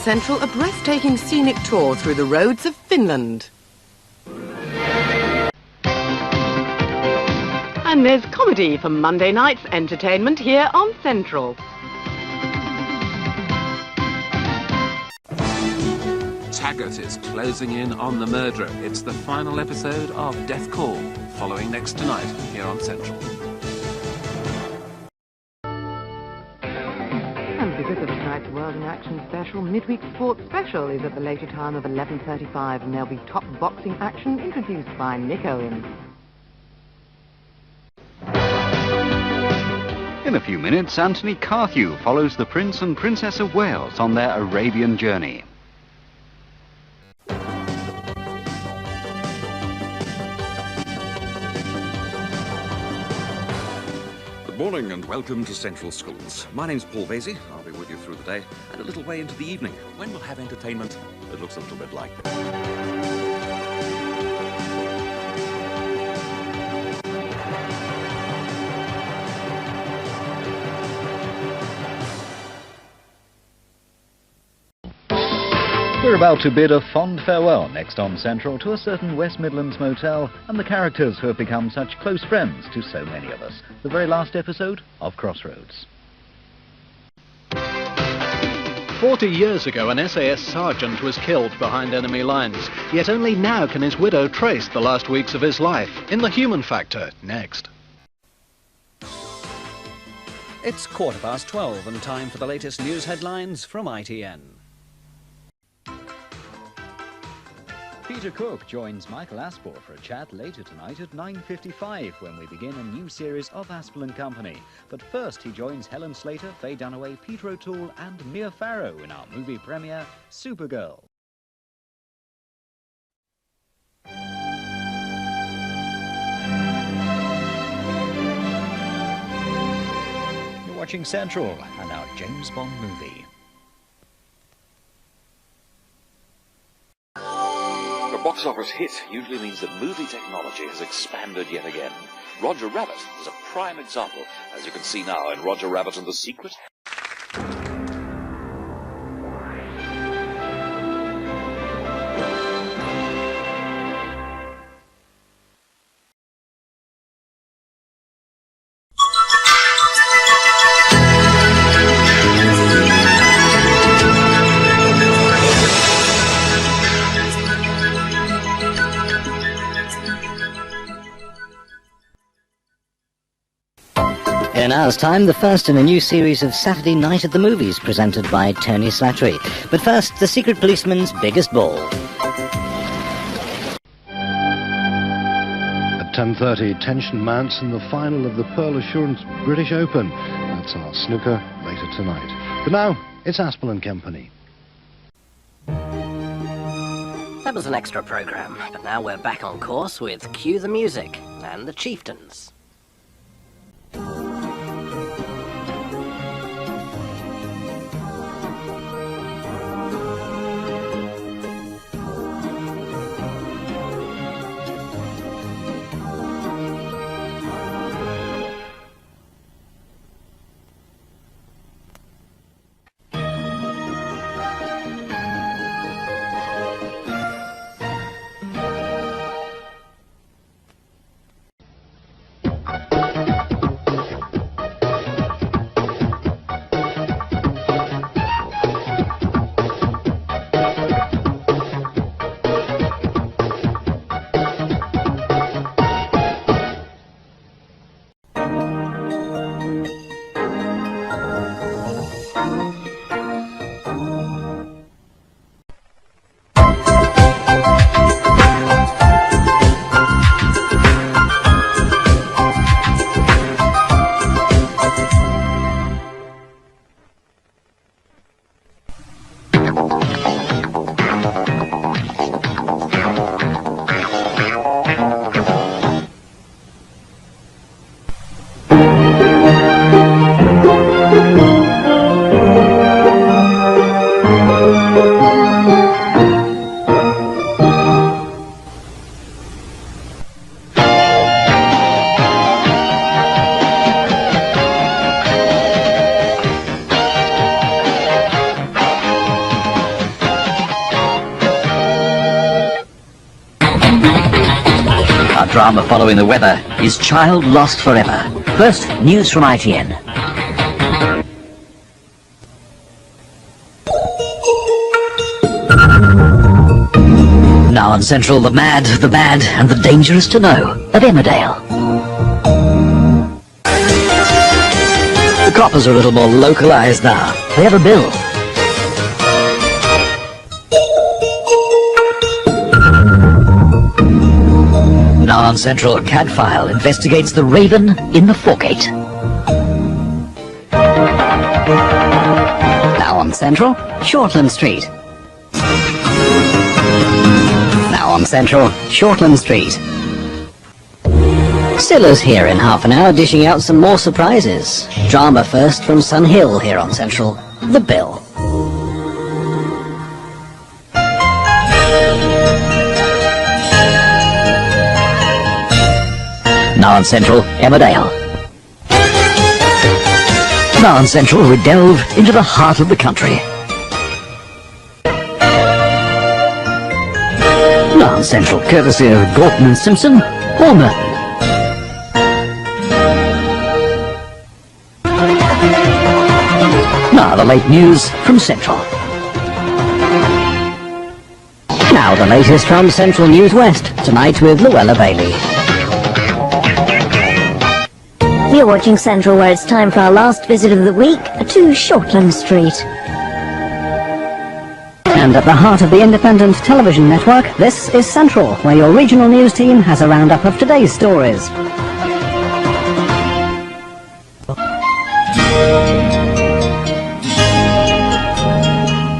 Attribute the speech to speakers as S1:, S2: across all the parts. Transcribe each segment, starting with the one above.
S1: Central, a breathtaking scenic tour through the roads of Finland. And there's comedy for Monday night's entertainment here on Central.
S2: Taggart is closing in on the murderer. It's the final episode of Death Call, following next tonight here on Central.
S1: And because of tonight's World in Action special, Midweek Sports Special is at the later time of 11:35, and there'll be top boxing action introduced by Nick Owen.
S3: In a few minutes, Anthony Carthew follows the Prince and Princess of Wales on their Arabian journey.
S4: Good morning and welcome to Central Schools. My name's Paul Vasey. I'll be with you through the day and a little way into the evening when we'll have entertainment that looks a little bit like this.
S5: We're about to bid a fond farewell next on Central to a certain West Midlands motel and the characters who have become such close friends to so many of us. The very last episode of Crossroads.
S6: 40 years ago, an SAS sergeant was killed behind enemy lines. Yet only now can his widow trace the last weeks of his life. In The Human Factor, next.
S7: It's 12:15 and time for the latest news headlines from ITN.
S5: Peter Cook joins Michael Aspel for a chat later tonight at 9:55 when we begin a new series of Aspel and Company. But first he joins Helen Slater, Faye Dunaway, Peter O'Toole and Mia Farrow in our movie premiere, Supergirl. You're watching Central and our James Bond movie.
S4: A box office hit usually means that movie technology has expanded yet again. Roger Rabbit is a prime example, as you can see now in Roger Rabbit and the Secret.
S8: In an hour's time, the first in a new series of Saturday Night at the Movies presented by Tony Slattery. But first, the Secret Policeman's biggest ball.
S9: At 10:30, tension mounts in the final of the Pearl Assurance British Open. That's our snooker later tonight. But now, it's Aspel and Company.
S8: That was an extra programme, but now we're back on course with Cue the Music and the Chieftains. Our drama following the weather is Child Lost Forever. First, news from ITN. Now on Central, the mad, the bad, and the dangerous to know of Emmerdale. The coppers are a little more localised now. They have a bill. Now on Central, Cadfile investigates the Raven in the Foregate. Now on Central, Shortland Street. Now on Central, Shortland Street. Silla's here in half an hour, dishing out some more surprises. Drama first from Sun Hill here on Central, The Bill. Now on Central, Emmerdale. Now on Central, we delve into the heart of the country. Now on Central, courtesy of Gorton and Simpson, Paul Merton. Now the late news from Central. Now the latest from Central News West, tonight with Luella Bailey.
S10: You're watching Central, where it's time for our last visit of the week to Shortland Street.
S8: And at the heart of the independent television network, this is Central, where your regional news team has a roundup of today's stories.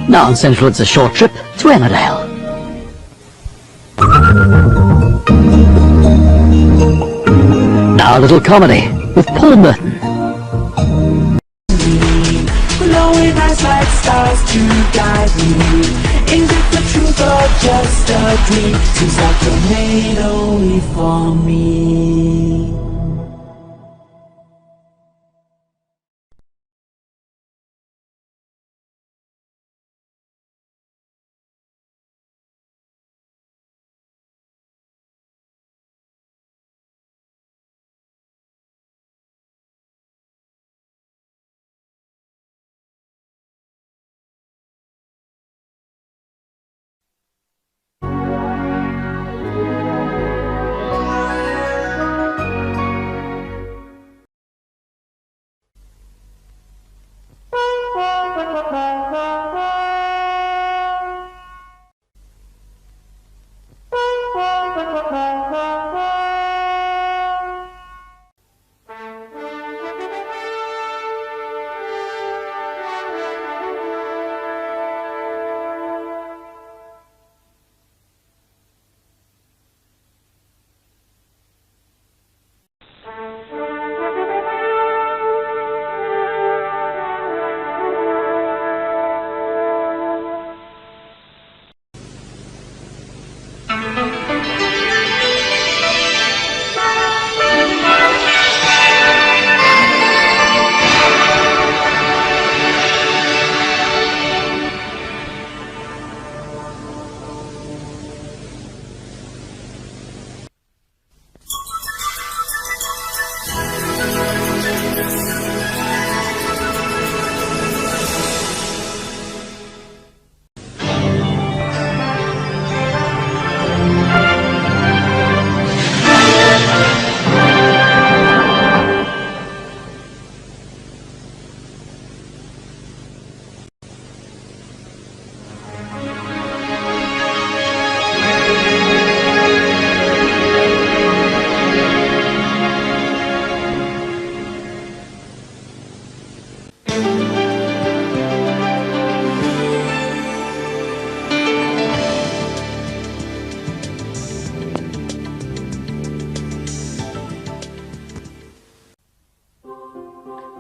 S8: Now on Central, it's a short trip to Emmerdale. Now a little comedy with Paul Merton.
S11: Glowing eyes like stars to guide me. Is it the truth or just a dream? Seems like you're made only for me.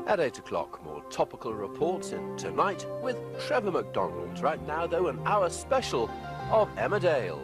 S12: At 8 o'clock, more topical reports in Tonight with Trevor McDonald. Right now, though, an hour special of Emmerdale.